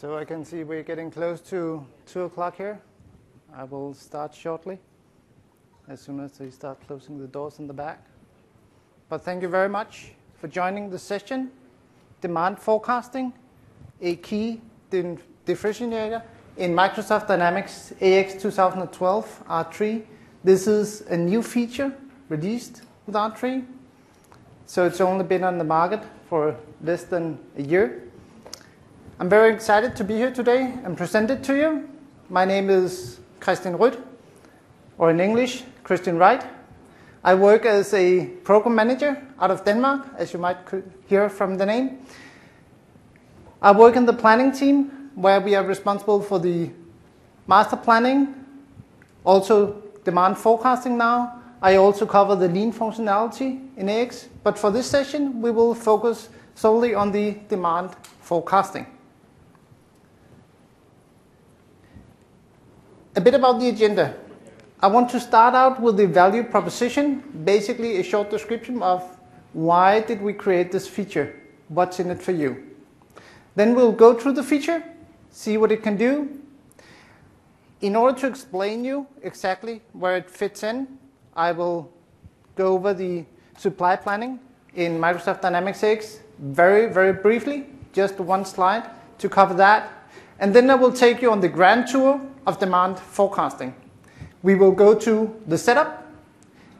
So I can see we're getting close to 2 o'clock here. I will start shortly, as soon as they start closing the doors in the back. But thank you very much for joining the session. Demand forecasting, a key differentiator in Microsoft Dynamics AX 2012 R3. This is a new feature released with R3. So it's only been on the market for less than a year. I'm very excited to be here today and present it to you. My name is Christian Rødt, or in English, Christian Wright. I work as a program manager out of Denmark, as you might hear from the name. I work in the planning team, where we are responsible for the master planning, also demand forecasting now. I also cover the lean functionality in AX, but for this session, we will focus solely on the demand forecasting. A bit about the agenda. I want to start out with the value proposition, basically a short description of why did we create this feature, what's in it for you. Then we'll go through the feature, see what it can do. In order to explain you exactly where it fits in, I will go over the supply planning in Microsoft Dynamics AX very, very briefly, just one slide to cover that. And then I will take you on the grand tour of demand forecasting. We will go to the setup.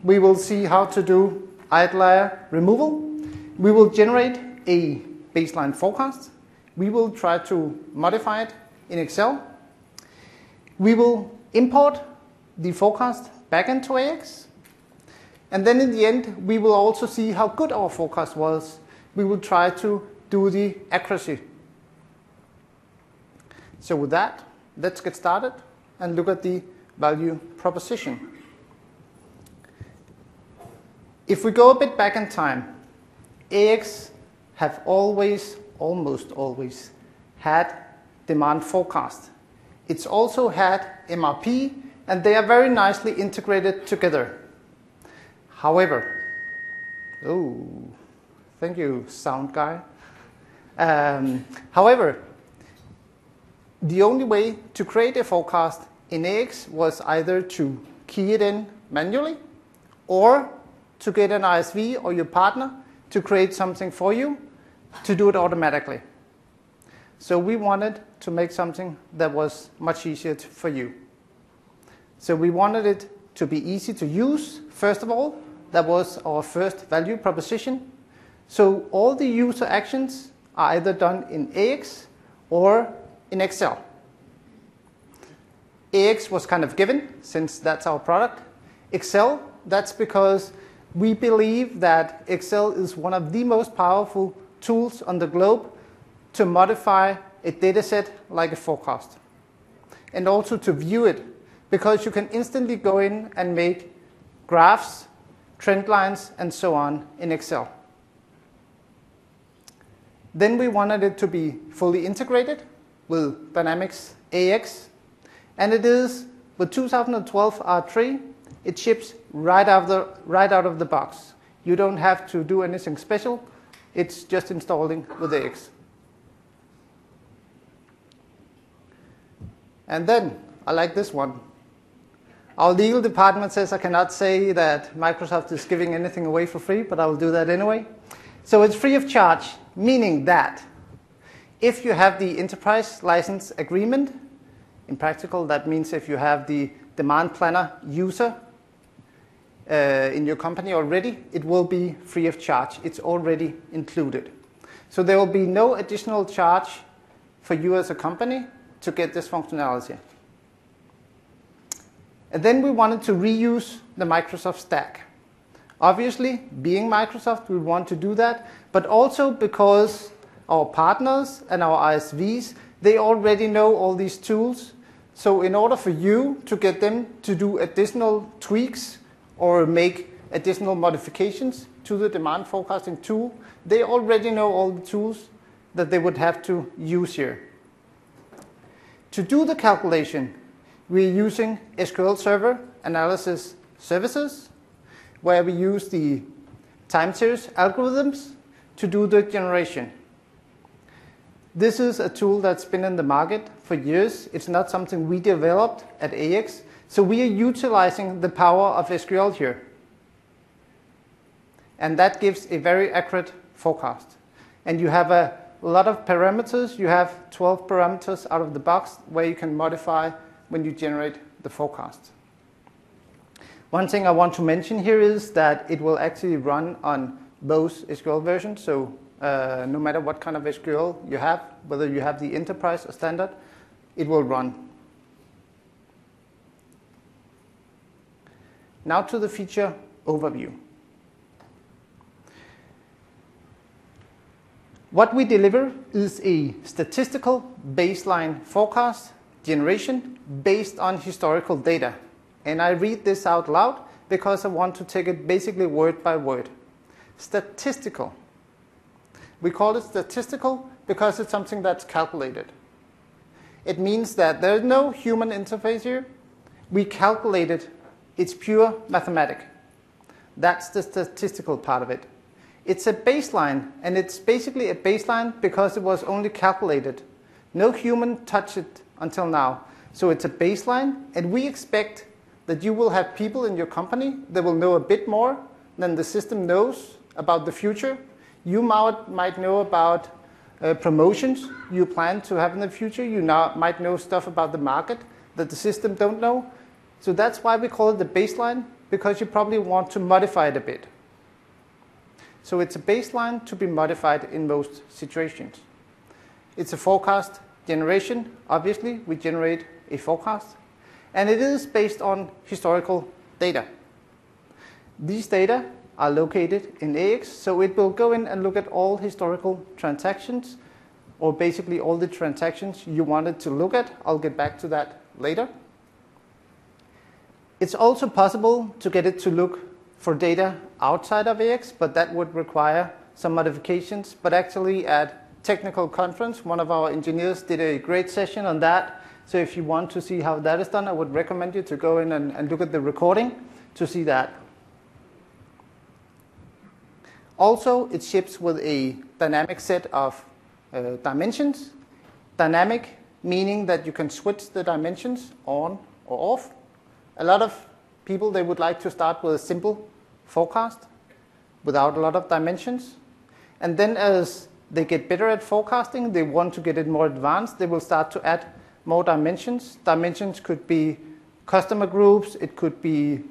We will see how to do outlier removal. We will generate a baseline forecast. We will try to modify it in Excel. We will import the forecast back into AX. And then in the end, we will also see how good our forecast was. We will try to do the accuracy. So with that, let's get started and look at the value proposition. If we go a bit back in time, AX have always, almost always, had demand forecast. It's also had MRP, and they are very nicely integrated together. However, oh, thank you, sound guy. However, the only way to create a forecast in AX was either to key it in manually or to get an ISV or your partner to create something for you to do it automatically. So we wanted to make something that was much easier for you. So we wanted it to be easy to use, first of all. That was our first value proposition. So all the user actions are either done in AX or in Excel. AX was kind of given, since that's our product. Excel, that's because we believe that Excel is one of the most powerful tools on the globe to modify a data set like a forecast. And also to view it, because you can instantly go in and make graphs, trend lines, and so on in Excel. Then we wanted it to be fully integrated with Dynamics AX. And it is, with 2012 R3, it ships right out of the box. You don't have to do anything special. It's just installing with AX. And then, I like this one. Our legal department says I cannot say that Microsoft is giving anything away for free, but I will do that anyway. So it's free of charge, meaning that if you have the enterprise license agreement, in practical, that means if you have the demand planner user in your company already, it will be free of charge. It's already included. So there will be no additional charge for you as a company to get this functionality. And then we wanted to reuse the Microsoft stack. Obviously, being Microsoft, we want to do that, but also because our partners and our ISVs, they already know all these tools. So in order for you to get them to do additional tweaks or make additional modifications to the demand forecasting tool, they already know all the tools that they would have to use here. To do the calculation, we're using SQL Server Analysis Services, where we use the time series algorithms to do the generation. This is a tool that's been in the market for years. It's not something we developed at AX. So we are utilizing the power of SQL here. And that gives a very accurate forecast. And you have a lot of parameters. You have 12 parameters out of the box where you can modify when you generate the forecast. One thing I want to mention here is that it will actually run on both SQL versions. So no matter what kind of SQL you have, whether you have the enterprise or standard, it will run. Now to the feature overview. What we deliver is a statistical baseline forecast generation based on historical data. And I read this out loud because I want to take it basically word by word. Statistical. We call it statistical because it's something that's calculated. It means that there's no human interface here. We calculate it. It's pure mathematics. That's the statistical part of it. It's a baseline, and it's basically a baseline because it was only calculated. No human touched it until now. So it's a baseline, and we expect that you will have people in your company that will know a bit more than the system knows about the future. You might know about promotions you plan to have in the future. You might know stuff about the market that the system don't know. So that's why we call it the baseline, because you probably want to modify it a bit. So it's a baseline to be modified in most situations. It's a forecast generation. Obviously, we generate a forecast. And it is based on historical data. These data are located in AX, so it will go in and look at all historical transactions, or basically all the transactions you wanted to look at. I'll get back to that later. It's also possible to get it to look for data outside of AX, but that would require some modifications. But actually at technical conference, one of our engineers did a great session on that. So if you want to see how that is done, I would recommend you to go in and look at the recording to see that. Also, it ships with a dynamic set of dimensions. Dynamic meaning that you can switch the dimensions on or off. A lot of people, they would like to start with a simple forecast without a lot of dimensions. And then as they get better at forecasting, they want to get it more advanced, they will start to add more dimensions. Dimensions could be customer groups, it could be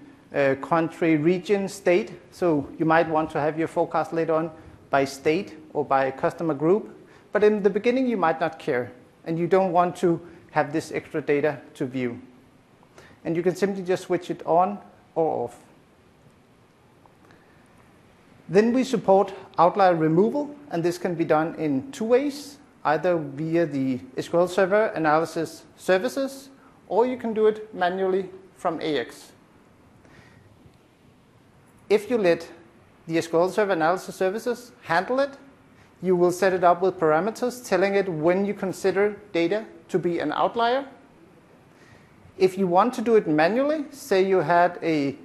country, region, state. So you might want to have your forecast later on by state or by customer group. But in the beginning, you might not care, and you don't want to have this extra data to view. And you can simply just switch it on or off. Then we support outlier removal, and this can be done in two ways, either via the SQL Server Analysis Services, or you can do it manually from AX. If you let the SQL Server Analysis Services handle it, you will set it up with parameters telling it when you consider data to be an outlier. If you want to do it manually, say you had an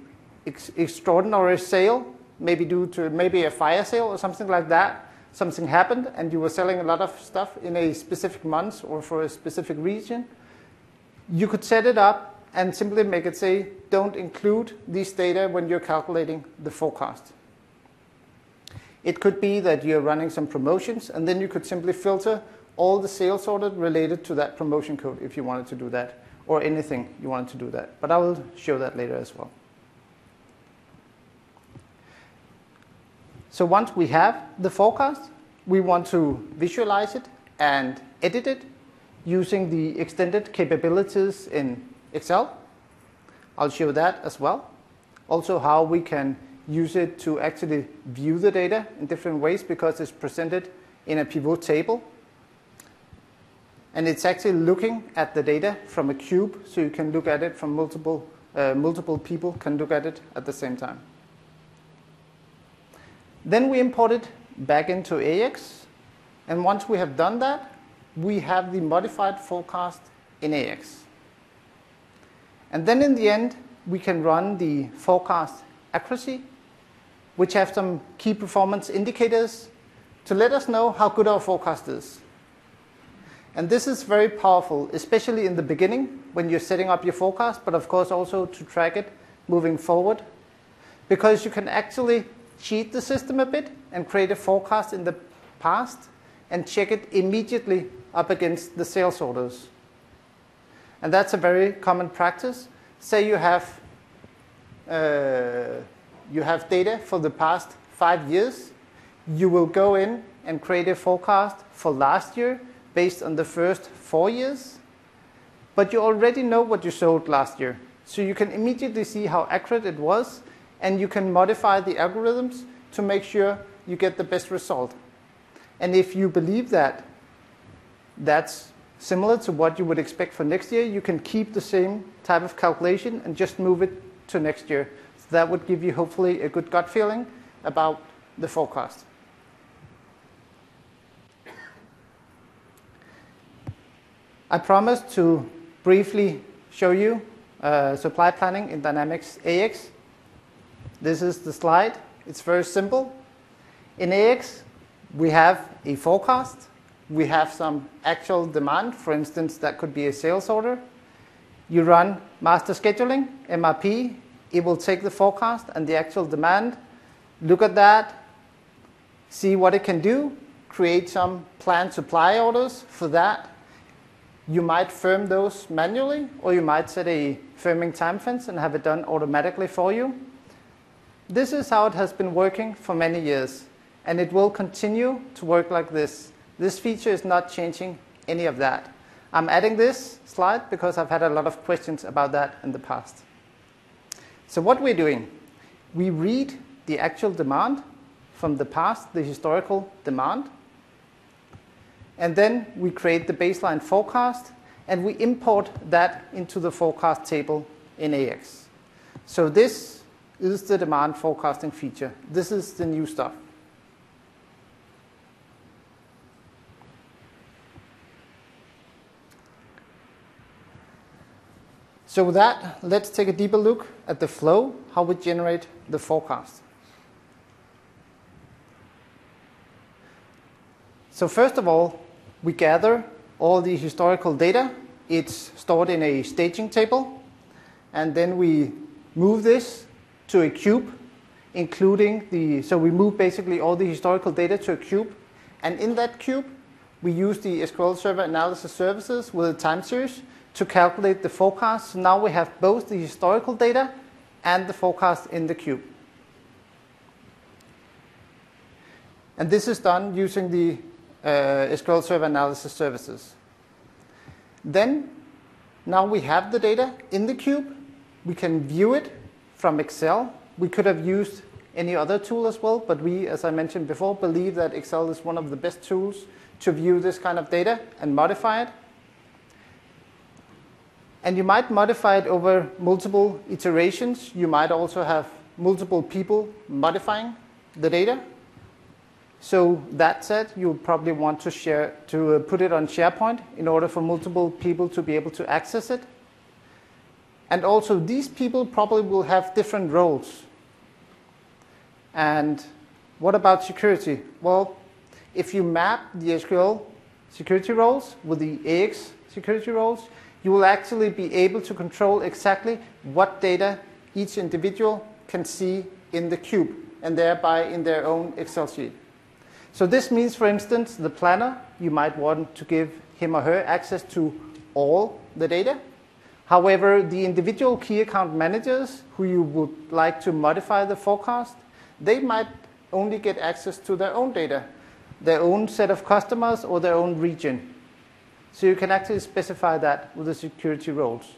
extraordinary sale, maybe due to a fire sale or something like that, something happened and you were selling a lot of stuff in a specific month or for a specific region, you could set it up and simply make it say, don't include these data when you're calculating the forecast. It could be that you're running some promotions, and then you could simply filter all the sales orders related to that promotion code if you wanted to do that, or anything you wanted to do that. But I will show that later as well. So once we have the forecast, we want to visualize it and edit it using the extended capabilities in Excel. I'll show that as well. Also how we can use it to actually view the data in different ways because it's presented in a pivot table. And it's actually looking at the data from a cube, so you can look at it from multiple people can look at it at the same time. Then we import it back into AX. And once we have done that, we have the modified forecast in AX. And then in the end, we can run the forecast accuracy, which have some key performance indicators to let us know how good our forecast is. And this is very powerful, especially in the beginning when you're setting up your forecast, but of course also to track it moving forward, because you can actually cheat the system a bit and create a forecast in the past and check it immediately up against the sales orders. And that's a very common practice. Say you have data for the past 5 years. You will go in and create a forecast for last year based on the first 4 years. But you already know what you sold last year. So you can immediately see how accurate it was, and you can modify the algorithms to make sure you get the best result. And if you believe that that's similar to what you would expect for next year, you can keep the same type of calculation and just move it to next year. So that would give you hopefully a good gut feeling about the forecast. I promised to briefly show you supply planning in Dynamics AX. This is the slide. It's very simple. In AX, we have a forecast. We have some actual demand. For instance, that could be a sales order. You run master scheduling, MRP. It will take the forecast and the actual demand, look at that, see what it can do, create some planned supply orders for that. You might firm those manually, or you might set a firming time fence and have it done automatically for you. This is how it has been working for many years, and it will continue to work like this. This feature is not changing any of that. I'm adding this slide because I've had a lot of questions about that in the past. So what we're doing, we read the actual demand from the past, the historical demand, and then we create the baseline forecast, and we import that into the forecast table in AX. So this is the demand forecasting feature. This is the new stuff. So with that, let's take a deeper look at the flow, how we generate the forecast. So first of all, we gather all the historical data. It's stored in a staging table. And then we move this to a cube, including so we move basically all the historical data to a cube. And in that cube, we use the SQL Server Analysis Services with a time series to calculate the forecast. So now we have both the historical data and the forecast in the cube. And this is done using the SQL Server Analysis Services. Then, now we have the data in the cube. We can view it from Excel. We could have used any other tool as well, but we, as I mentioned before, believe that Excel is one of the best tools to view this kind of data and modify it. And you might modify it over multiple iterations. You might also have multiple people modifying the data. So that said, you probably want to put it on SharePoint in order for multiple people to be able to access it. And also, these people probably will have different roles. And what about security? Well, if you map the SQL security roles with the AX security roles, you will actually be able to control exactly what data each individual can see in the cube, and thereby in their own Excel sheet. So this means, for instance, the planner, you might want to give him or her access to all the data. However, the individual key account managers who you would like to modify the forecast, they might only get access to their own data, their own set of customers or their own region. So you can actually specify that with the security roles.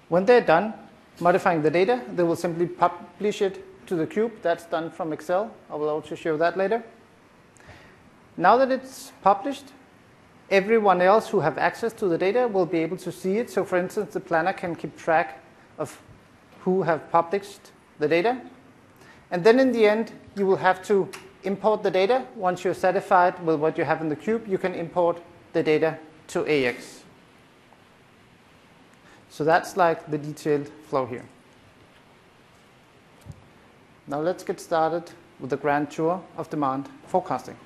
When they're done modifying the data, they will simply publish it to the cube. That's done from Excel. I will also show that later. Now that it's published, everyone else who have access to the data will be able to see it. So for instance, the planner can keep track of who have published the data. And then in the end, you will have to import the data. Once you're satisfied with what you have in the cube, you can import the data to AX. So that's like the detailed flow here. Now let's get started with the grand tour of demand forecasting.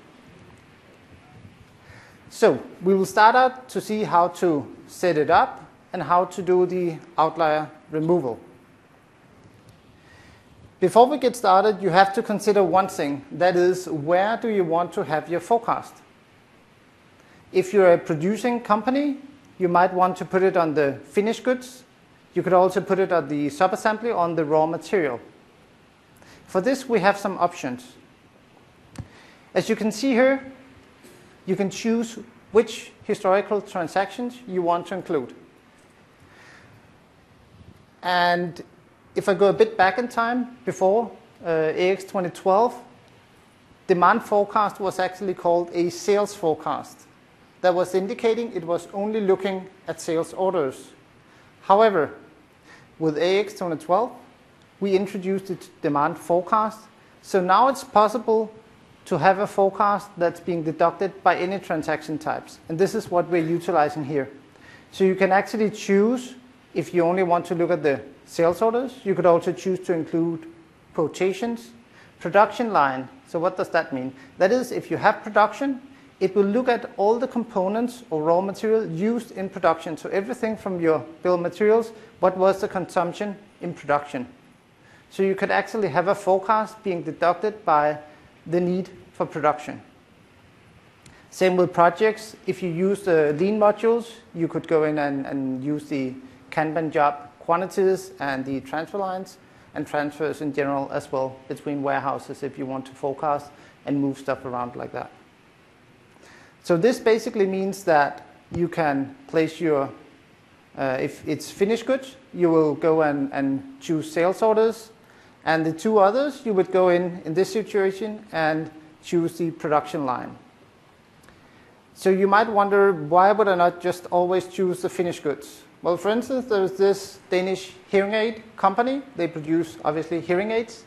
So we will start out to see how to set it up and how to do the outlier removal. Before we get started, you have to consider one thing, that is, where do you want to have your forecast? If you're a producing company, you might want to put it on the finished goods. You could also put it on the subassembly or on the raw material. For this, we have some options. As you can see here, you can choose which historical transactions you want to include. And if I go a bit back in time, before AX 2012, demand forecast was actually called a sales forecast. That was indicating it was only looking at sales orders. However, with AX 2012, we introduced the demand forecast. So now it's possible to have a forecast that's being deducted by any transaction types. And this is what we're utilizing here. So you can actually choose, if you only want to look at the sales orders, you could also choose to include quotations, production line. So what does that mean? That is, if you have production, it will look at all the components or raw material used in production. So everything from your bill of materials, what was the consumption in production? So you could actually have a forecast being deducted by the need for production. Same with projects. If you use the lean modules, you could go in and use the Kanban job quantities and the transfer lines and transfers in general as well between warehouses if you want to forecast and move stuff around like that. So this basically means that you can place your, if it's finished goods, you will go and choose sales orders. And the two others, you would go in this situation and choose the production line. So you might wonder, why would I not just always choose the finished goods? Well, for instance, there's this Danish hearing aid company. They produce, obviously, hearing aids.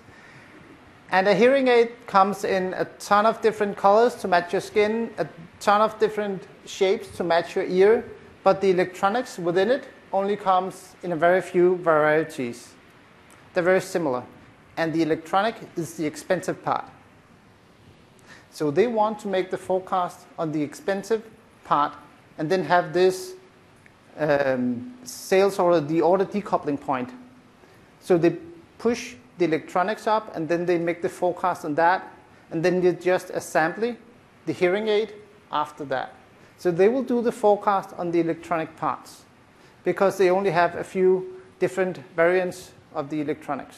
And a hearing aid comes in a ton of different colors to match your skin, a ton of different shapes to match your ear, but the electronics within it only comes in a very few varieties. They're very similar. And the electronic is the expensive part. So they want to make the forecast on the expensive part and then have this sales order, the order decoupling point. So they push the electronics up and then they make the forecast on that, and then you just assembly the hearing aid after that. So they will do the forecast on the electronic parts because they only have a few different variants of the electronics.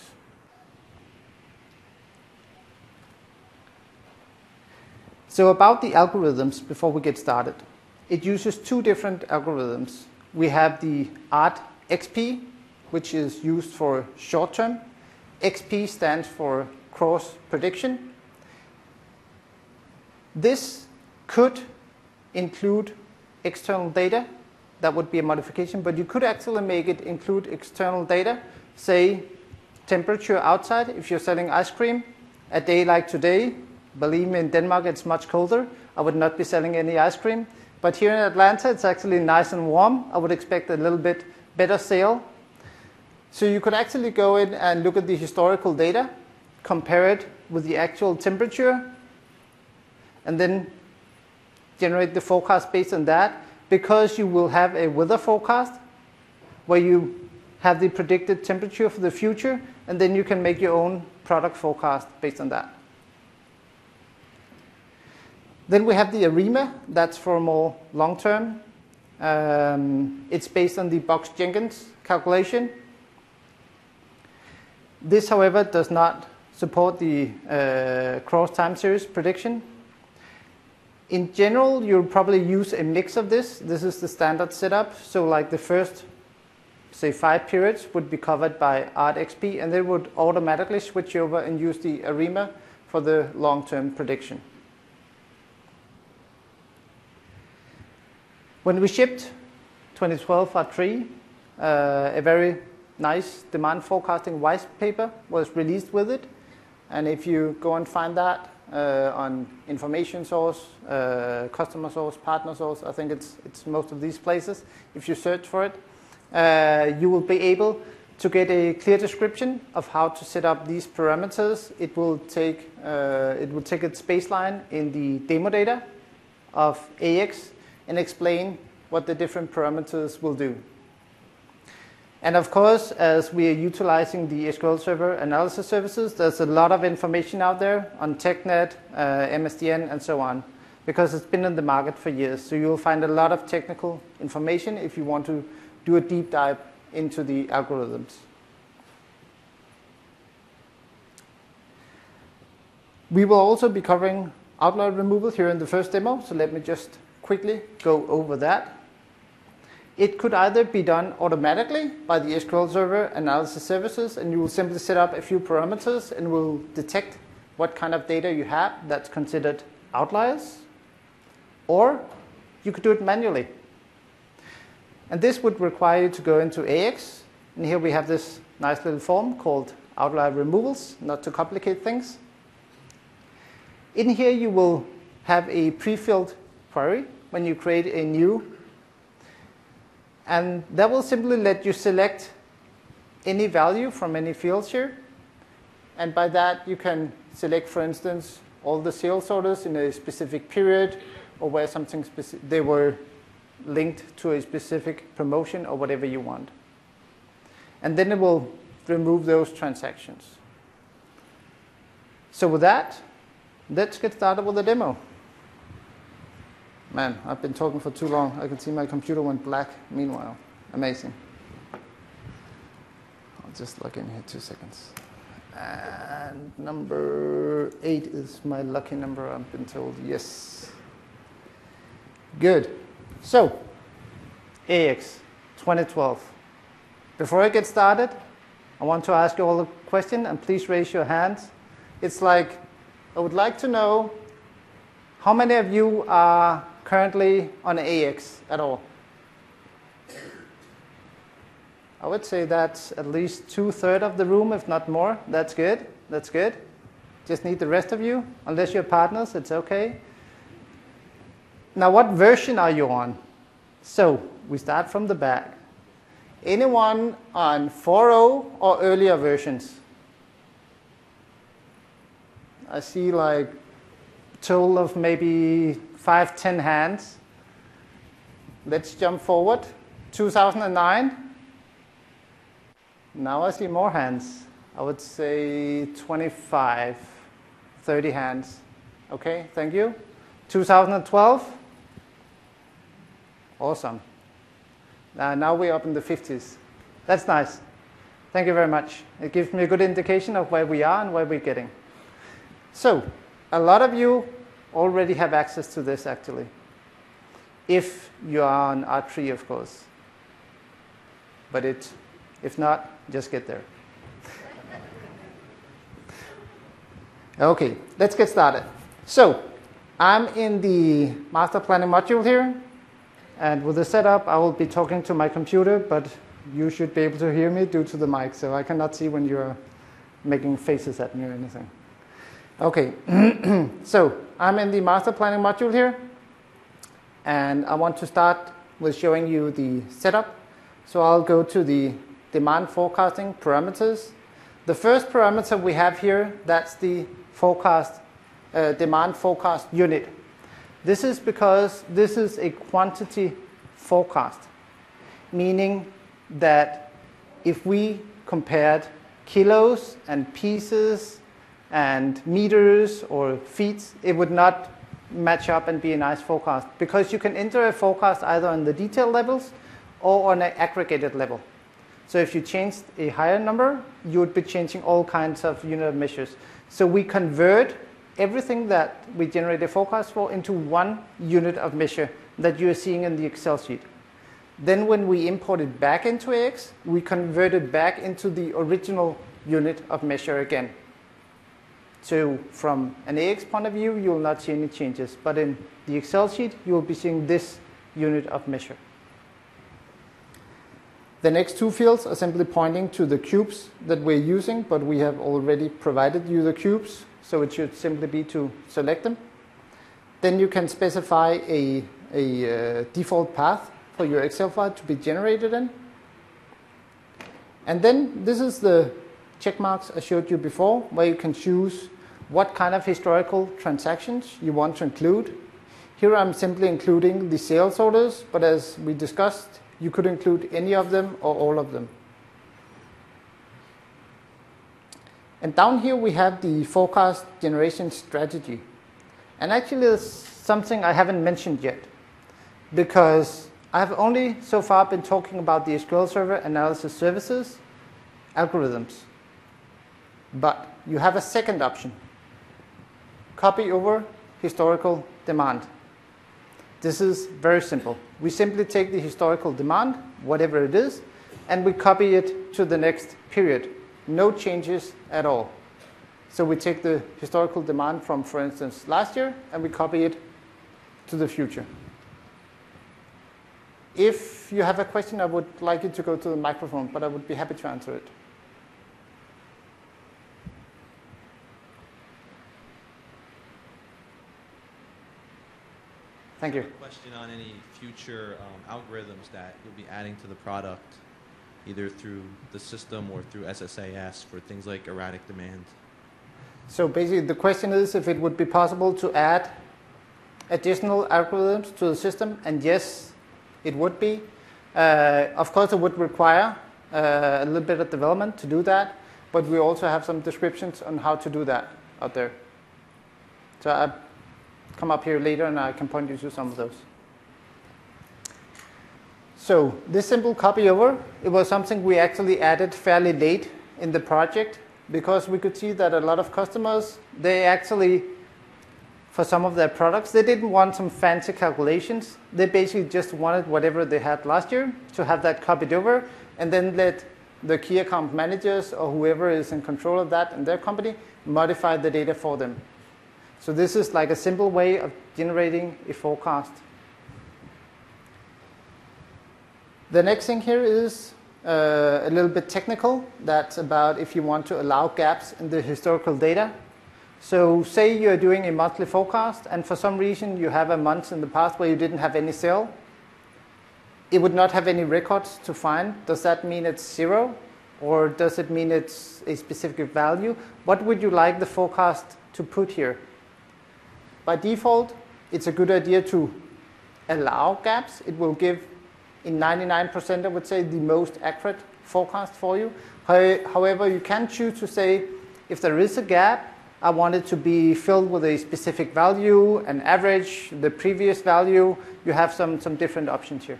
So about the algorithms, before we get started, it uses two different algorithms. We have the ART XP, which is used for short term. XP stands for cross prediction. This could include external data. That would be a modification, but you could actually make it include external data, say temperature outside. If you're selling ice cream, a day like today, believe me, in Denmark it's much colder. I would not be selling any ice cream. But here in Atlanta, it's actually nice and warm. I would expect a little bit better sale. So you could actually go in and look at the historical data, compare it with the actual temperature, and then generate the forecast based on that, because you will have a weather forecast where you have the predicted temperature for the future, and then you can make your own product forecast based on that. Then we have the ARIMA, that's for more long-term. It's based on the Box-Jenkins calculation. This, however, does not support the cross-time series prediction. In general, you'll probably use a mix of this. This is the standard setup. So like the first, say, 5 periods would be covered by ART-XP, and they would automatically switch over and use the ARIMA for the long-term prediction. When we shipped 2012 R3, a very nice demand forecasting white paper was released with it. And if you go and find that on information source, customer source, partner source, I think it's most of these places. If you search for it, you will be able to get a clear description of how to set up these parameters. It will take its baseline in the demo data, of AX and explain what the different parameters will do. And of course, as we are utilizing the SQL Server analysis services, there's a lot of information out there on TechNet, MSDN, and so on, because it's been in the market for years. So you'll find a lot of technical information if you want to do a deep dive into the algorithms. We will also be covering outlier removal here in the first demo, so let me just quickly go over that. It could either be done automatically by the SQL Server analysis services, and you will simply set up a few parameters and will detect what kind of data you have that's considered outliers, or you could do it manually. And this would require you to go into AX, and here we have this nice little form called Outlier Removals, not to complicate things. In here you will have a pre-filled query when you create a new, and that will simply let you select any value from any fields here. And by that you can select, for instance, all the sales orders in a specific period, or where something they were linked to a specific promotion or whatever you want. And then it will remove those transactions. So with that, let's get started with the demo. Man, I've been talking for too long. I can see my computer went black meanwhile. Amazing. I'll just log in here 2 seconds. And number 8 is my lucky number, I've been told. Yes. Good. So, AX 2012. Before I get started, I want to ask you all a question, and please raise your hands. It's like, I would like to know how many of you are currently on AX at all? I would say that's at least 2/3 of the room, if not more. That's good. That's good. Just need the rest of you. Unless you're partners, it's okay. Now, what version are you on? So, we start from the back. Anyone on 4.0 or earlier versions? I see like a total of maybe 5-10 hands. Let's jump forward. 2009. Now I see more hands. I would say 25, 30 hands. Okay, thank you. 2012. Awesome. Now we're up in the 50s. That's nice. Thank you very much. It gives me a good indication of where we are and where we're getting. So, a lot of you already have access to this, actually. If you are on R3, of course. But if not, just get there. Okay, let's get started. So, I'm in the master planning module here. And with the setup, I will be talking to my computer, but you should be able to hear me due to the mic, so I cannot see when you're making faces at me or anything. Okay, so I'm in the master planning module here, and I want to start with showing you the setup. So I'll go to the demand forecasting parameters. The first parameter we have here, that's the forecast, demand forecast unit. This is because this is a quantity forecast, meaning that if we compared kilos and pieces and meters or feet, it would not match up and be a nice forecast, because you can enter a forecast either on the detail levels or on an aggregated level. So if you changed a higher number, you would be changing all kinds of unit of measures. So we convert everything that we generate a forecast for into one unit of measure that you are seeing in the Excel sheet. Then when we import it back into AX, we convert it back into the original unit of measure again. So from an AX point of view, you will not see any changes. But in the Excel sheet, you will be seeing this unit of measure. The next two fields are simply pointing to the cubes that we're using, but we have already provided you the cubes. So it should simply be to select them. Then you can specify a default path for your Excel file to be generated in. And then this is the check marks I showed you before, where you can choose what kind of historical transactions you want to include. Here I'm simply including the sales orders, but as we discussed, you could include any of them or all of them. And down here we have the forecast generation strategy. And actually there's something I haven't mentioned yet, because I have only so far been talking about the SQL Server analysis services, algorithms. But you have a second option. Copy over historical demand. This is very simple. We simply take the historical demand, whatever it is, and we copy it to the next period. No changes at all. So we take the historical demand from, for instance, last year, and we copy it to the future. If you have a question, I would like you to go to the microphone, but I would be happy to answer it. Thank you. Question on any future algorithms that you'll be adding to the product, either through the system or through SSAS for things like erratic demand. So basically the question is if it would be possible to add additional algorithms to the system, and yes, it would be. Of course, it would require a little bit of development to do that, but we also have some descriptions on how to do that out there. So I'll come up here later and I can point you to some of those. So this simple copy over, it was something we actually added fairly late in the project, because we could see that a lot of customers, they actually, for some of their products, they didn't want some fancy calculations. They basically just wanted whatever they had last year to have that copied over, and then let the key account managers or whoever is in control of that in their company modify the data for them. So this is like a simple way of generating a forecast. The next thing here is a little bit technical. That's about if you want to allow gaps in the historical data. So say you're doing a monthly forecast, and for some reason you have a month in the past where you didn't have any sale. It would not have any records to find. Does that mean it's 0? Or does it mean it's a specific value? What would you like the forecast to put here? By default, it's a good idea to allow gaps. It will give, in 99%, I would say, the most accurate forecast for you. However, you can choose to say, if there is a gap, I want it to be filled with a specific value, an average, the previous value. You have some different options here.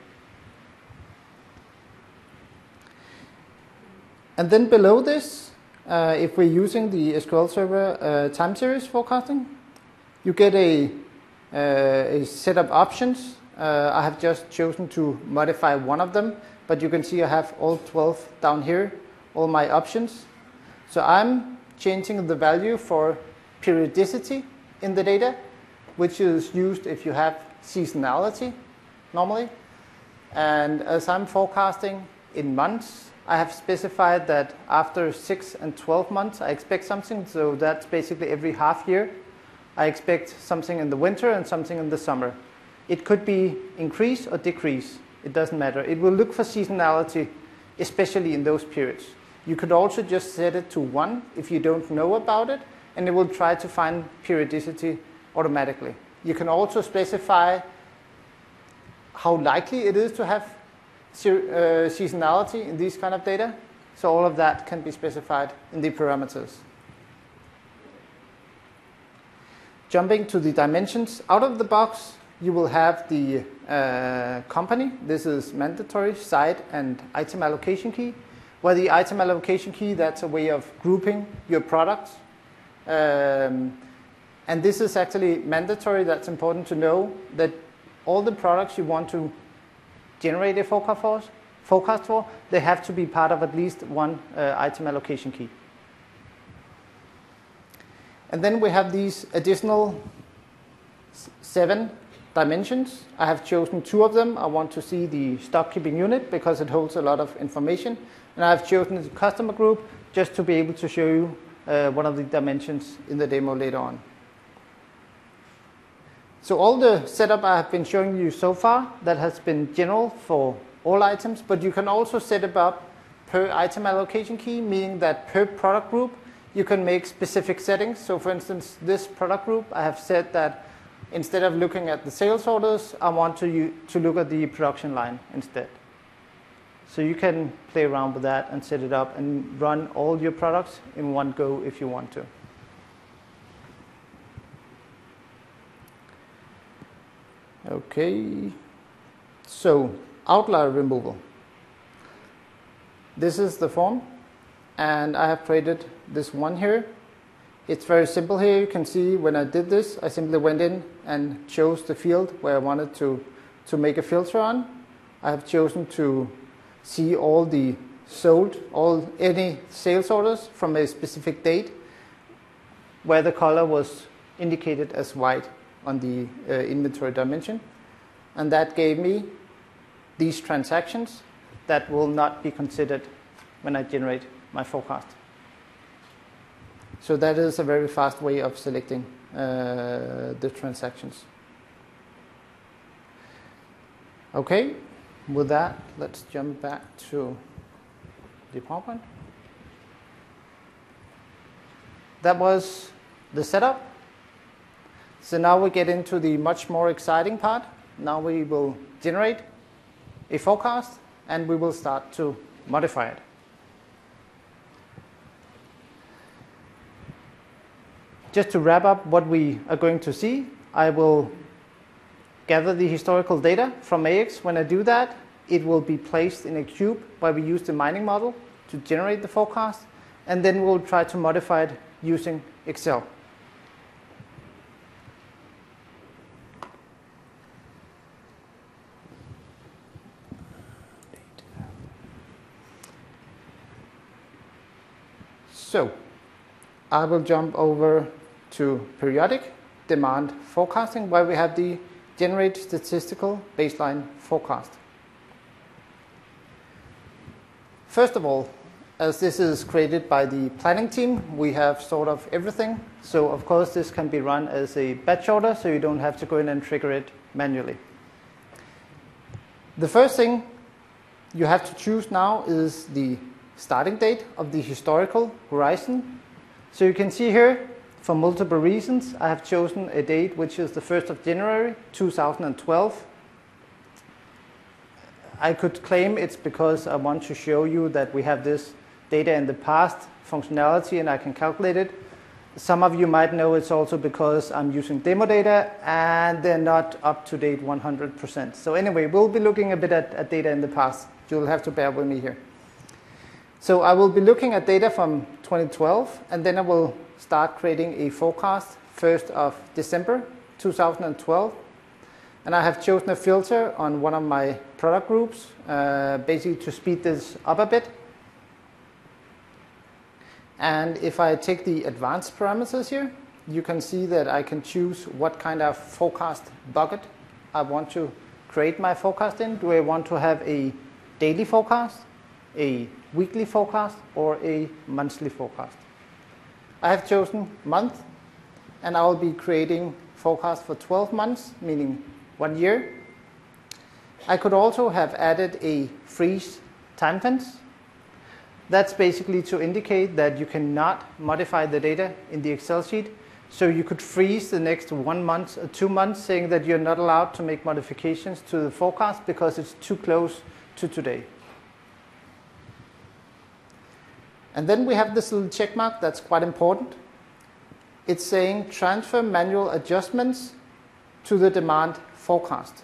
And then below this, if we're using the SQL Server time series forecasting, you get a set of options. I have just chosen to modify one of them, but you can see I have all 12 down here, all my options. So I'm changing the value for periodicity in the data, which is used if you have seasonality normally. And as I'm forecasting in months, I have specified that after 6 and 12 months, I expect something. So that's basically every half year. I expect something in the winter and something in the summer. It could be increase or decrease. It doesn't matter. It will look for seasonality, especially in those periods. You could also just set it to 1 if you don't know about it, and it will try to find periodicity automatically. You can also specify how likely it is to have seasonality in these kind of data. So all of that can be specified in the parameters. Jumping to the dimensions, out of the box, you will have the company. This is mandatory, site, and item allocation key. Where the item allocation key, that's a way of grouping your products. And this is actually mandatory. That's important to know that all the products you want to generate a forecast for, they have to be part of at least one item allocation key. And then we have these additional 7 dimensions. I have chosen 2 of them. I want to see the stock keeping unit because it holds a lot of information. And I've chosen the customer group just to be able to show you one of the dimensions in the demo later on. So all the setup I have been showing you so far, that has been general for all items, but you can also set it up per item allocation key, meaning that per product group, you can make specific settings. So for instance, this product group, I have said that instead of looking at the sales orders, I want to look at the production line instead. So you can play around with that and set it up and run all your products in one go if you want to. Okay, so outlier removal. This is the form, and I have created this one here. It's very simple here. You can see when I did this, I simply went in and chose the field where I wanted to make a filter on. I have chosen to see all the any sales orders from a specific date where the color was indicated as white on the inventory dimension. And that gave me these transactions that will not be considered when I generate my forecast. So that is a very fast way of selecting the transactions. Okay, with that, let's jump back to the PowerPoint. That was the setup. So now we get into the much more exciting part. Now we will generate a forecast and we will start to modify it. Just to wrap up what we are going to see, I will gather the historical data from AX. When I do that, it will be placed in a cube where we use the mining model to generate the forecast, and then we'll try to modify it using Excel. So I will jump over to periodic demand forecasting, where we have the generate statistical baseline forecast. First of all, as this is created by the planning team, we have sort of everything. So of course this can be run as a batch order, so you don't have to go in and trigger it manually. The first thing you have to choose now is the starting date of the historical horizon. So you can see here, for multiple reasons, I have chosen a date which is the 1st of January 2012. I could claim it's because I want to show you that we have this data in the past functionality and I can calculate it. Some of you might know it's also because I'm using demo data and they're not up to date 100%. So anyway, we'll be looking a bit at data in the past. You'll have to bear with me here. So I will be looking at data from 2012, and then I will start creating a forecast 1st of December 2012. And I have chosen a filter on one of my product groups, basically to speed this up a bit. And if I take the advanced parameters here, you can see that I can choose what kind of forecast bucket I want to create my forecast in. Do I want to have a daily forecast, a weekly forecast, or a monthly forecast? I have chosen month, and I will be creating forecast for 12 months, meaning 1 year. I could also have added a freeze time fence. That's basically to indicate that you cannot modify the data in the Excel sheet. So you could freeze the next 1 month or 2 months, saying that you're not allowed to make modifications to the forecast because it's too close to today. And then we have this little check mark that's quite important. It's saying transfer manual adjustments to the demand forecast.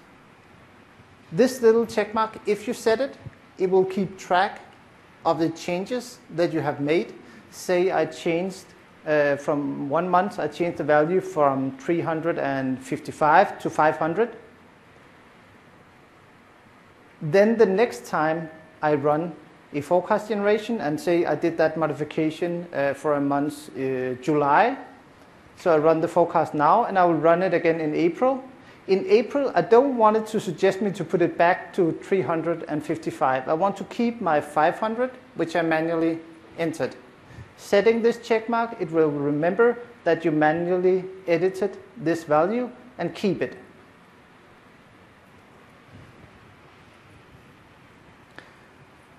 This little check mark, if you set it, it will keep track of the changes that you have made. Say I changed from 1 month, I changed the value from 355 to 500. Then the next time I run a forecast generation and say I did that modification for a month July. So I run the forecast now and I will run it again in April. In April, I don't want it to suggest me to put it back to 355. I want to keep my 500, which I manually entered. Setting this check mark, it will remember that you manually edited this value and keep it.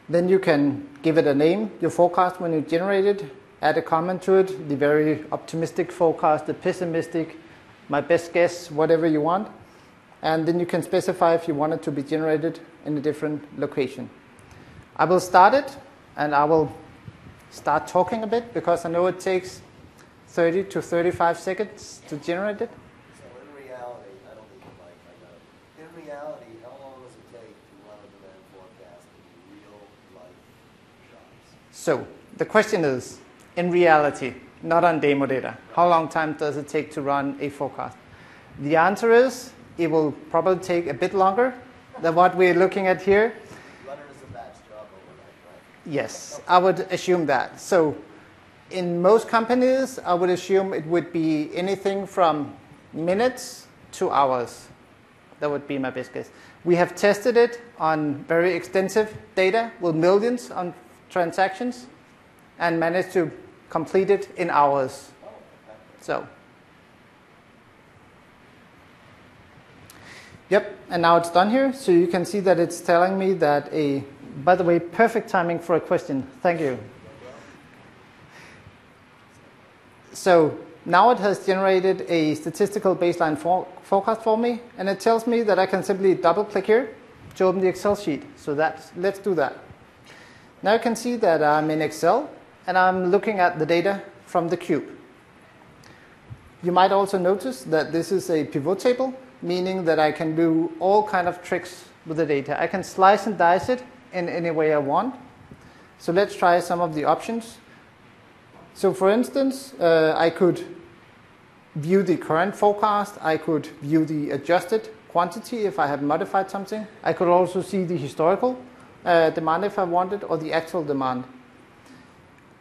Then you can give it a name, your forecast when you generate it, add a comment to it, the very optimistic forecast, the pessimistic, my best guess, whatever you want. And then you can specify if you want it to be generated in a different location. I will start it, and I will start talking a bit, because I know it takes 30 to 35 seconds to generate it. So in reality, I don't think you like, I got it. In reality, how long does it take to run a demand forecast in real life shops? So the question is, in reality, not on demo data, how long time does it take to run a forecast? The answer is, it will probably take a bit longer than what we're looking at here. Run it as a batch job overnight, right? Yes, I would assume that. So in most companies, I would assume it would be anything from minutes to hours. That would be my best guess. We have tested it on very extensive data with millions of transactions and managed to complete it in hours. Oh, okay. So, yep, and now it's done here. So you can see that it's telling me that by the way, perfect timing for a question. Thank you. So now it has generated a statistical baseline forecast for me, and it tells me that I can simply double click here to open the Excel sheet. So let's do that. Now you can see that I'm in Excel, and I'm looking at the data from the cube. You might also notice that this is a pivot table, meaning that I can do all kind of tricks with the data. I can slice and dice it in any way I want. So let's try some of the options. So for instance, I could view the current forecast. I could view the adjusted quantity if I have modified something. I could also see the historical demand if I wanted, or the actual demand.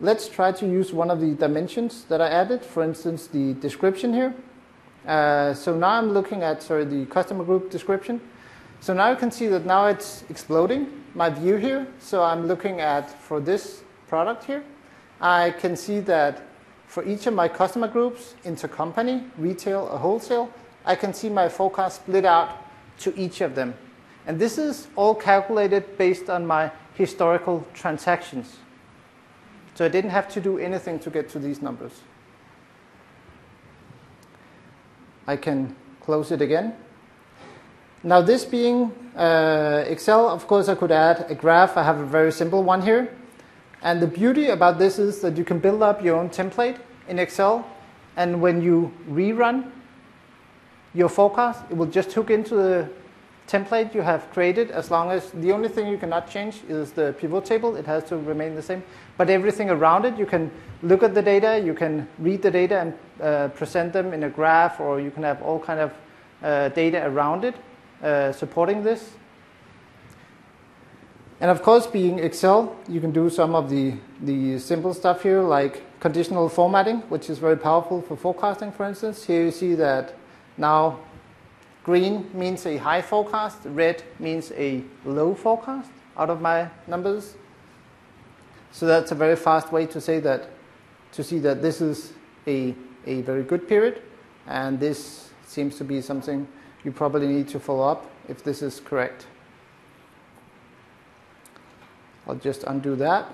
Let's try to use one of the dimensions that I added, for instance, the description here. So now I'm looking at the customer group description. So now you can see that now it's exploding my view here. So I'm looking at, for this product here, I can see that for each of my customer groups, intercompany, retail, or wholesale, I can see my forecast split out to each of them. And this is all calculated based on my historical transactions. So I didn't have to do anything to get to these numbers. I can close it again. Now this being Excel, of course I could add a graph. I have a very simple one here. And the beauty about this is that you can build up your own template in Excel, and when you rerun your forecast, it will just hook into the template you have created, as long as the only thing you cannot change is the pivot table. It has to remain the same. But everything around it, you can look at the data, you can read the data and present them in a graph, or you can have all kind of data around it supporting this. And of course, being Excel, you can do some of the simple stuff here, like conditional formatting, which is very powerful for forecasting, for instance. Here you see that now green means a high forecast, red means a low forecast out of my numbers. So that's a very fast way to say that, to see that this is a very good period, and this seems to be something you probably need to follow up if this is correct. I'll just undo that.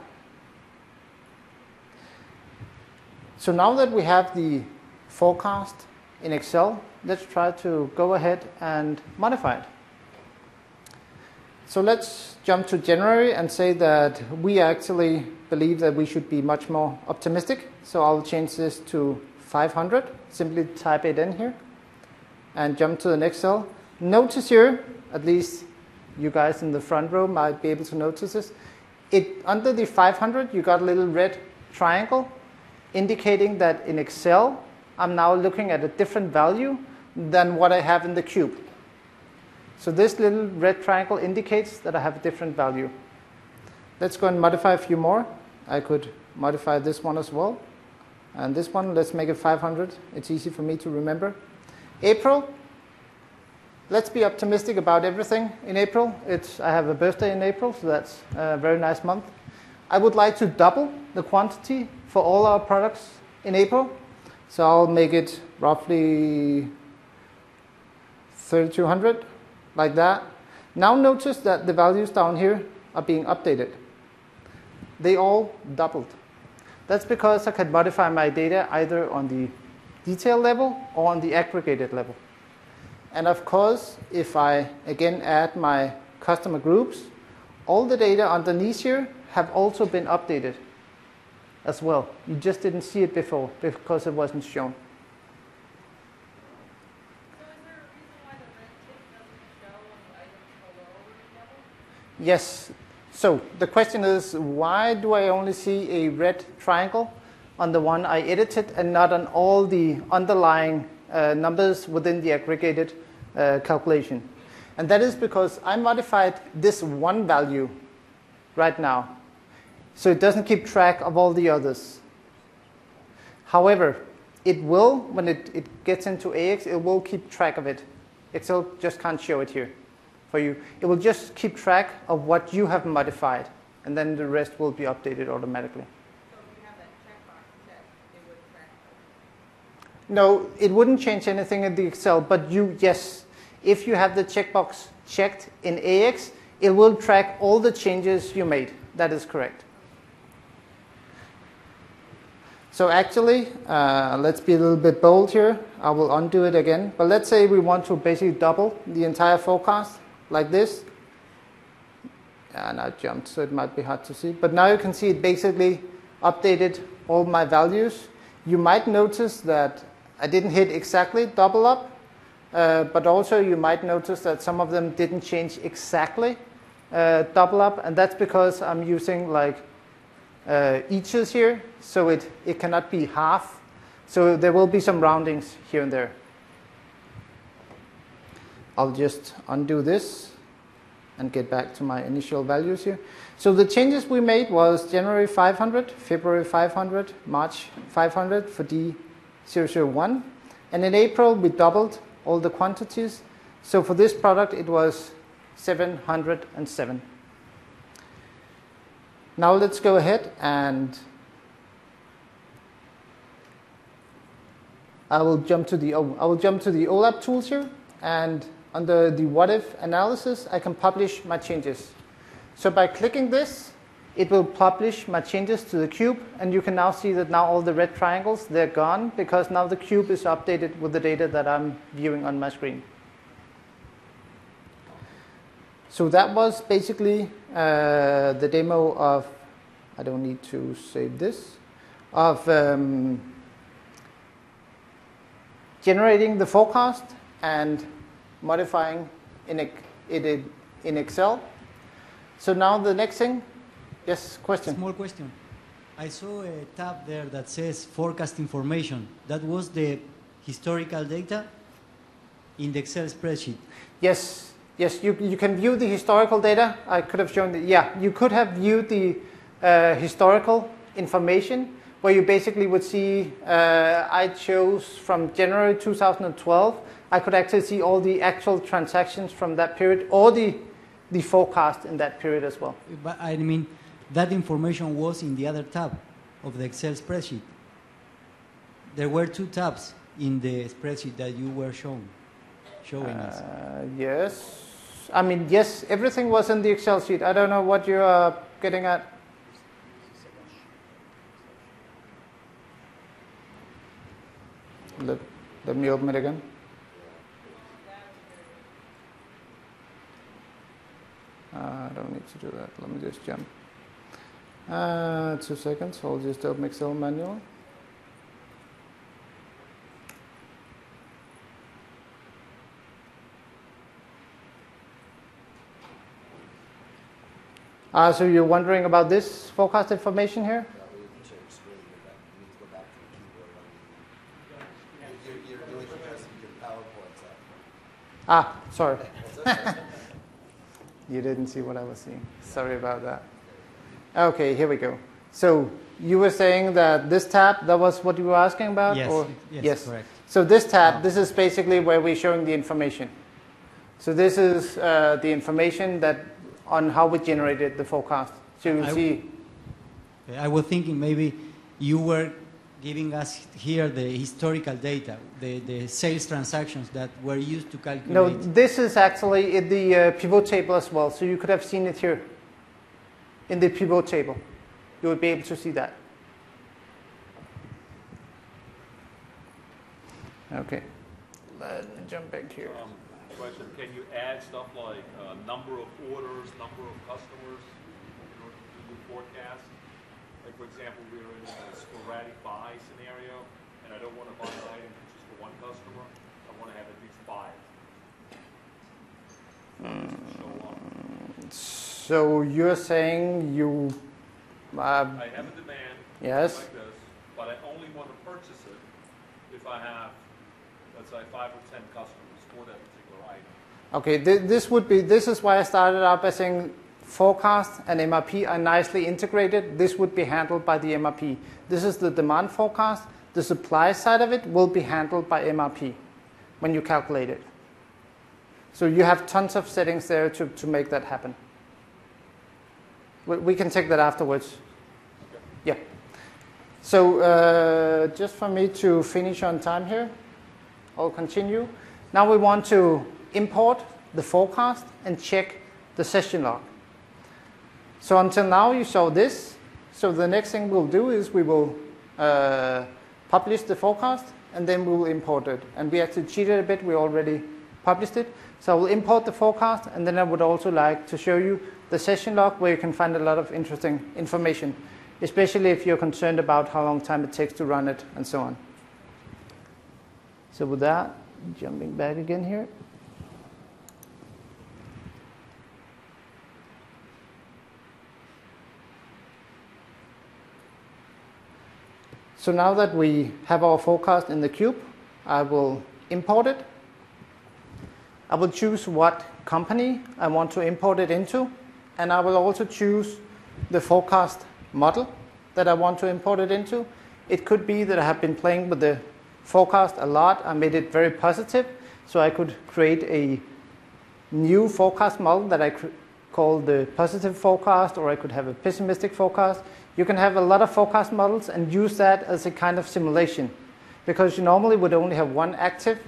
So now that we have the forecast in Excel, let's try to go ahead and modify it. So let's jump to January and say that we actually believe that we should be much more optimistic. So I'll change this to 500. Simply type it in here and jump to the next cell. Notice here, at least you guys in the front row might be able to notice this. Under the 500, you got a little red triangle indicating that in Excel, I'm now looking at a different value than what I have in the cube. So this little red triangle indicates that I have a different value. Let's go and modify a few more. I could modify this one as well. And this one, let's make it 500. It's easy for me to remember. April. Let's be optimistic about everything in April. I have a birthday in April, so that's a very nice month. I would like to double the quantity for all our products in April. So I'll make it roughly 3,200, like that. Now notice that the values down here are being updated. They all doubled. That's because I can modify my data either on the detail level or on the aggregated level. And of course, if I again add my customer groups, all the data underneath here have also been updated as well. You just didn't see it before because it wasn't shown. So is there a reason why the red tick doesn't show on the items below level? Yes. So the question is, why do I only see a red triangle on the one I edited and not on all the underlying numbers within the aggregated calculation? And that is because I modified this one value right now, so it doesn't keep track of all the others. However, it will, when it gets into AX, it will keep track of it. It still just can't show it here for you. It will just keep track of what you have modified, and then the rest will be updated automatically. So if you have that checkbox checked, it would track them. No, it wouldn't change anything in the Excel, but yes, if you have the checkbox checked in AX, it will track all the changes you made. That is correct. So actually, let's be a little bit bold here. I will undo it again. But let's say we want to basically double the entire forecast like this. And I jumped, so it might be hard to see. But now you can see it basically updated all my values. You might notice that I didn't hit exactly double up. But also you might notice that some of them didn't change exactly double up. And that's because I'm using like eaches here, so it cannot be half. So there will be some roundings here and there. I'll just undo this and get back to my initial values here. So the changes we made was January 500, February 500, March 500 for D001. And in April, we doubled all the quantities. So for this product, it was 707. Now let's go ahead and I will jump to the OLAP tools here, and under the what if analysis, I can publish my changes. So by clicking this, it will publish my changes to the cube, and you can now see that now all the red triangles, they're gone because now the cube is updated with the data that I'm viewing on my screen. So that was basically the demo of, I don't need to save this, of generating the forecast and modifying in Excel. So now the next thing, yes, question? Small question. I saw a tab there that says forecast information. That was the historical data in the Excel spreadsheet. Yes, yes, you can view the historical data. I could have shown that, yeah, you could have viewed the historical information where you basically would see, I chose from January 2012, I could actually see all the actual transactions from that period or the forecast in that period as well. But I mean, that information was in the other tab of the Excel spreadsheet. There were two tabs in the spreadsheet that you were showing us. Yes. I mean, yes, everything was in the Excel sheet. I don't know what you are getting at. Let me open it again. I don't need to do that. Let me just jump. 2 seconds. I'll just open Excel manually. So you're wondering about this forecast information here? Sorry. You didn't see what I was seeing. Sorry about that. Okay, here we go. So you were saying that this tab, that was what you were asking about? Yes, or? yes, correct. So this tab, this is basically where we're showing the information. So this is the information that on how we generated the forecast. So you see. I was thinking maybe you were giving us here the historical data, the sales transactions that were used to calculate. No, this is actually in the pivot table as well. So you could have seen it here in the pivot table. You would be able to see that. Okay. Let me jump back here. Question, can you add stuff like number of orders, number of customers in order to do the forecast? Like, for example, we're in a sporadic buy scenario, and I don't want to buy an item just for one customer. I want to have at least 5. So you're saying you... I have a demand yes. like this, but I only want to purchase it if I have, let's say, 5 or 10 customers for that particular item. Okay, this is why I started out by saying forecast and MRP are nicely integrated. This would be handled by the MRP. This is the demand forecast. The supply side of it will be handled by MRP when you calculate it. So you have tons of settings there to make that happen. We can take that afterwards. Yeah. So just for me to finish on time here, I'll continue. Now we want to import the forecast and check the session log. So until now you saw this. So the next thing we'll do is we will publish the forecast and then we will import it. And we actually cheated a bit, we already published it. So we'll import the forecast and then I would also like to show you the session log where you can find a lot of interesting information, especially if you're concerned about how long time it takes to run it and so on. So with that, jumping back again here. So now that we have our forecast in the cube, I will import it. I will choose what company I want to import it into, and I will also choose the forecast model that I want to import it into. It could be that I have been playing with the forecast a lot. I made it very positive, so I could create a new forecast model that I could call the positive forecast, or I could have a pessimistic forecast. You can have a lot of forecast models and use that as a kind of simulation, because you normally would only have one active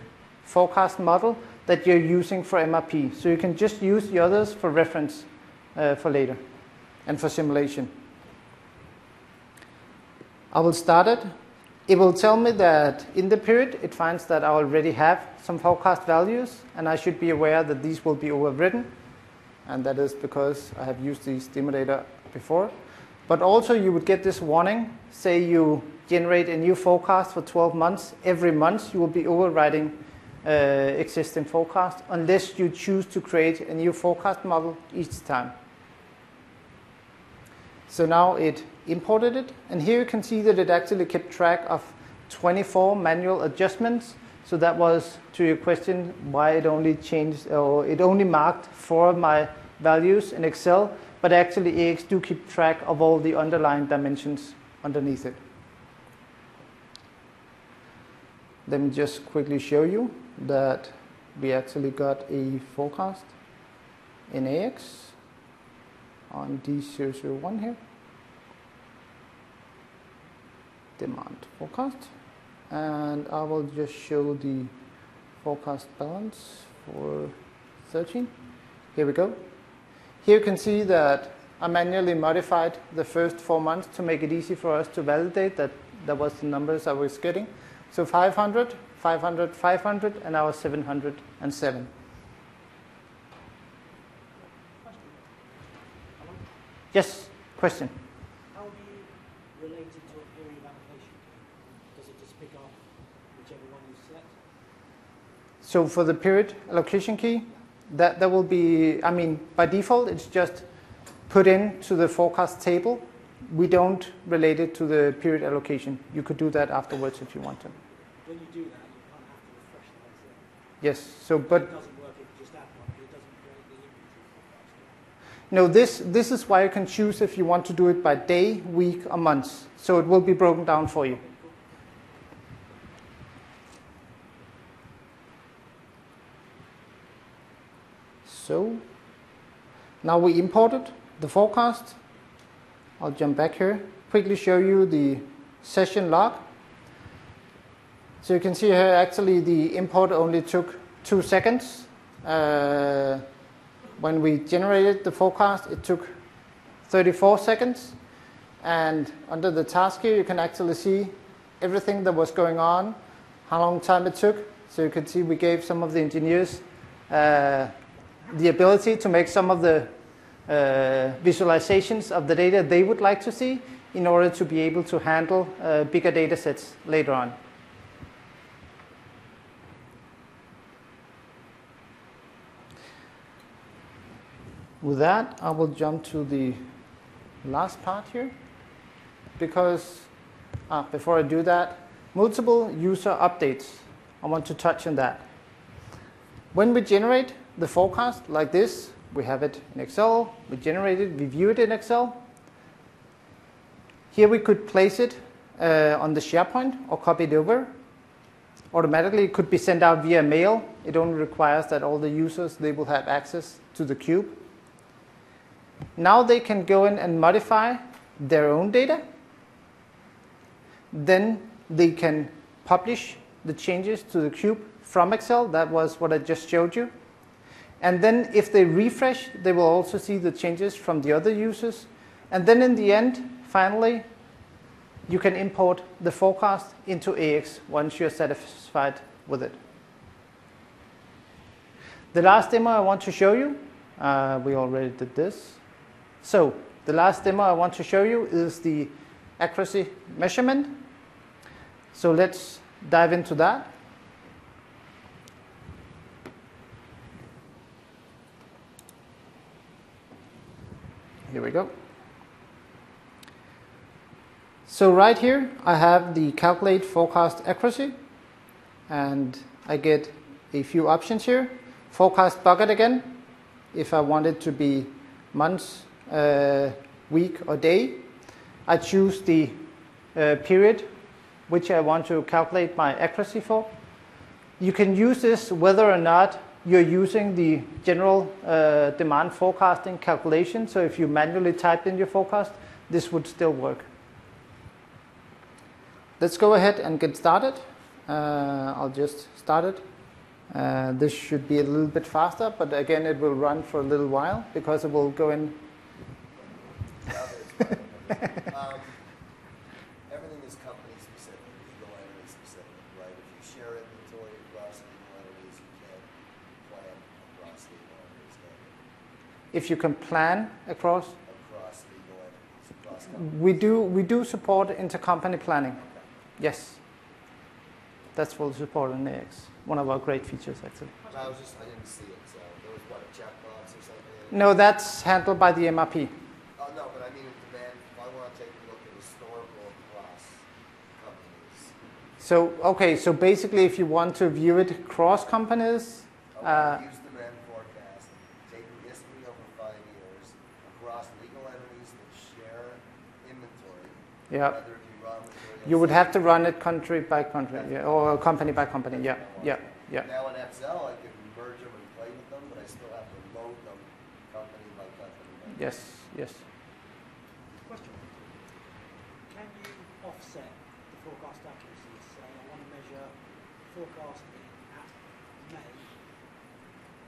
forecast model that you're using for MRP. So you can just use the others for reference for later and for simulation. I will start it. It will tell me that in the period it finds that I already have some forecast values and I should be aware that these will be overwritten, and that is because I have used these demo data before. But also you would get this warning, say you generate a new forecast for 12 months, every month you will be overwriting existing forecast unless you choose to create a new forecast model each time. So now it imported it, and here you can see that it actually kept track of 24 manual adjustments. So that was to your question why it only changed, or it only marked 4 of my values in Excel, but actually AX do keep track of all the underlying dimensions underneath it. Let me just quickly show you that we actually got a forecast in AX on D001 here. Demand forecast. And I will just show the forecast balance for 13. Here we go. Here you can see that I manually modified the first 4 months to make it easy for us to validate that that was the numbers I was getting. So 500, 500, 500, and now 707. Yes, question? How do you relate it to a period allocation? Does it just pick up whichever one you select? So for the period allocation key, that will be, I mean, by default, it's just put into the forecast table. We don't relate it to the period allocation. You could do that afterwards if you want to. When you do that, you can't have to refresh the next level. Yes, so but It doesn't work if you just add one. It doesn't create the inventory forecast. no, this is why you can choose if you want to do it by day, week, or months. So it will be broken down for you. So now we imported the forecast. I'll jump back here, quickly show you the session log. So you can see here actually the import only took 2 seconds. When we generated the forecast, it took 34 seconds. And under the task here, you can actually see everything that was going on how long time it took. So you can see we gave some of the engineers the ability to make some of the visualizations of the data they would like to see in order to be able to handle bigger data sets later on. With that, I will jump to the last part here, because before I do that, multiple user updates. I want to touch on that. When we generate the forecast like this, we have it in Excel, we generate it, we view it in Excel. Here we could place it on the SharePoint or copy it over. Automatically, it could be sent out via mail. It only requires that all the users, they will have access to the cube. Now they can go in and modify their own data. Then they can publish the changes to the cube from Excel. That was what I just showed you. And then if they refresh, they will also see the changes from the other users. And then in the end, finally, you can import the forecast into AX once you're satisfied with it. The last demo I want to show you, we already did this. So the last demo I want to show you is the accuracy measurement. So let's dive into that. Here we go. So right here, I have the calculate forecast accuracy, and I get a few options here. Forecast bucket again, if I want it to be months, week, or day. I choose the period which I want to calculate my accuracy for. You can use this whether or not you're using the general demand forecasting calculation. So if you manually typed in your forecast, this would still work. Let's go ahead and get started. I'll just start it. This should be a little bit faster, but again, it will run for a little while because it will go in. Everything is company specific, legal entity specific, right? If you share inventory across legal entities, you can't plan across legal entities, can you? If you can plan across, Legal entities, across companies. we do support intercompany planning. Okay. Yes, that's full support in AX. One of our great features, actually. I didn't see it, so there was what, a checkbox or something? No, that's handled by the MRP. Oh, no, but I mean, demand, if I want to take a look at historical across companies. So, okay, so basically if you want to view it cross companies, Okay, use demand forecast, take the history over 5 years across legal entities that share inventory. yeah, Whether it be raw materials. you would have to run it country by country, yeah, or company by company, yeah. Now in Excel, I can merge them and play with them, but I still have to load them company by company. Yes. Question. Can you offset the forecast accuracy? Say I want to measure forecasting at May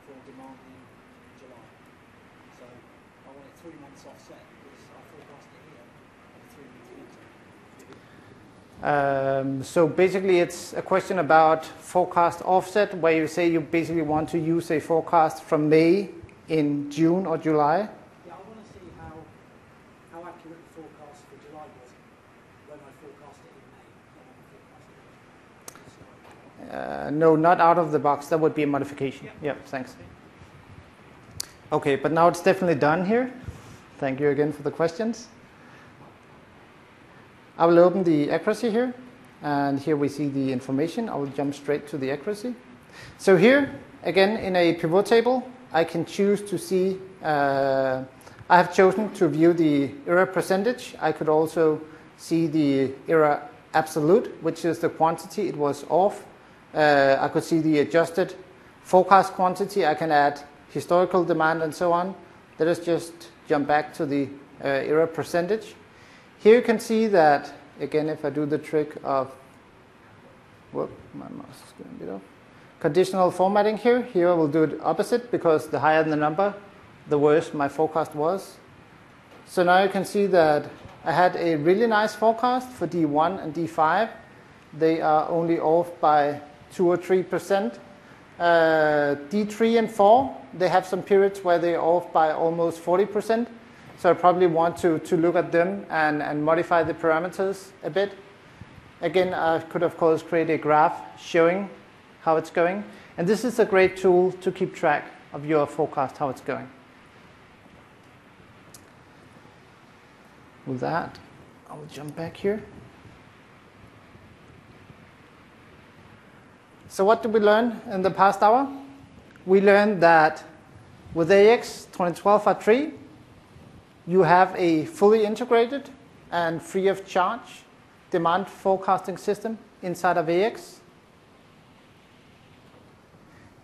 for demand in July. So I want it 3 months offset because I forecast it here at 3 months later. So basically it's a question about forecast offset, where you say you basically want to use a forecast from May in June or July. Yeah, I want to see how accurate the forecast for July was when I forecast it in May. When I forecast it in No, not out of the box. That would be a modification. Yeah, thanks. Okay, but now it's definitely done here. Thank you again for the questions. I will open the accuracy here, and here we see the information. I will jump straight to the accuracy. So here, again, in a pivot table, I can choose to see, I have chosen to view the error percentage. I could also see the error absolute, which is the quantity it was off. I could see the adjusted forecast quantity. I can add historical demand and so on. Let us just jump back to the error percentage. Here you can see that, again, if I do the trick of, whoop, my mouse is going a bit off. Conditional formatting here I will do it opposite, because the higher the number, the worse my forecast was. So now you can see that I had a really nice forecast for D1 and D5. they are only off by 2 or 3%. D3 and 4, they have some periods where they're off by almost 40%. So I probably want to look at them and modify the parameters a bit. Again, I could, of course, create a graph showing how it's going. And this is a great tool to keep track of your forecast, how it's going. With that, I will jump back here. So what did we learn in the past hour? We learned that with AX 2012 R3, you have a fully integrated and free of charge demand forecasting system inside of AX.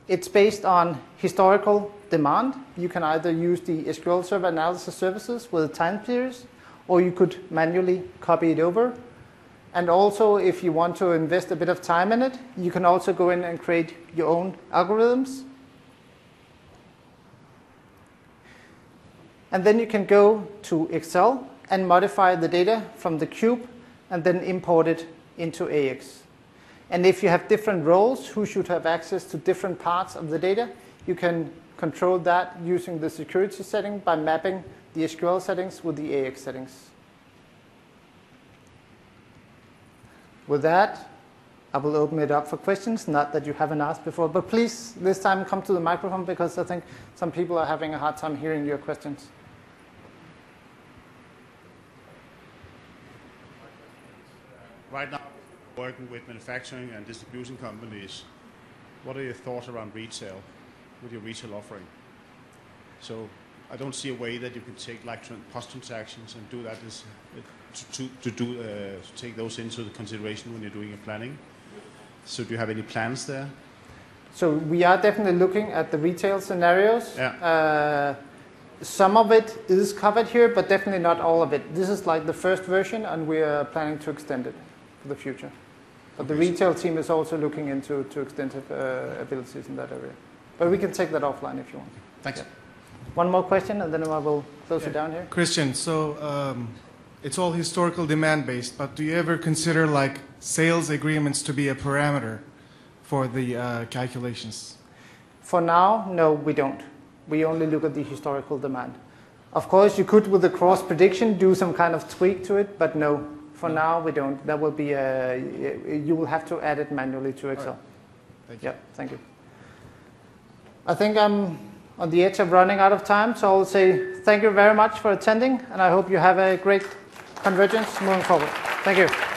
It's based on historical demand. You can either use the SQL Server analysis services with time series, or you could manually copy it over. And also, if you want to invest a bit of time in it, you can also go in and create your own algorithms. And then you can go to Excel and modify the data from the cube and then import it into AX. And if you have different roles who should have access to different parts of the data, you can control that using the security setting by mapping the SQL settings with the AX settings. With that, I will open it up for questions, not that you haven't asked before, but please this time come to the microphone because I think some people are having a hard time hearing your questions. Right now, working with manufacturing and distribution companies, what are your thoughts around retail, with your retail offering? So I don't see a way that you can take like post transactions and do that as, to take those into the consideration when you're doing your planning. So do you have any plans there? So we are definitely looking at the retail scenarios. Yeah. Some of it is covered here, but definitely not all of it. This is like the first version, and we are planning to extend it for the future. But the retail team is also looking into extensive abilities in that area. But we can take that offline if you want. Thanks. Yeah. One more question, and then I will close it down here. Christian, so it's all historical demand based, but do you ever consider like sales agreements to be a parameter for the calculations? For now, no, we don't. We only look at the historical demand. Of course, you could, with the cross prediction, do some kind of tweak to it, but no. For now, we don't. That will be you will have to add it manually to Excel. Right. Thank you. Yeah, thank you. I think I'm on the edge of running out of time, so I'll say thank you very much for attending, and I hope you have a great convergence moving forward. Thank you.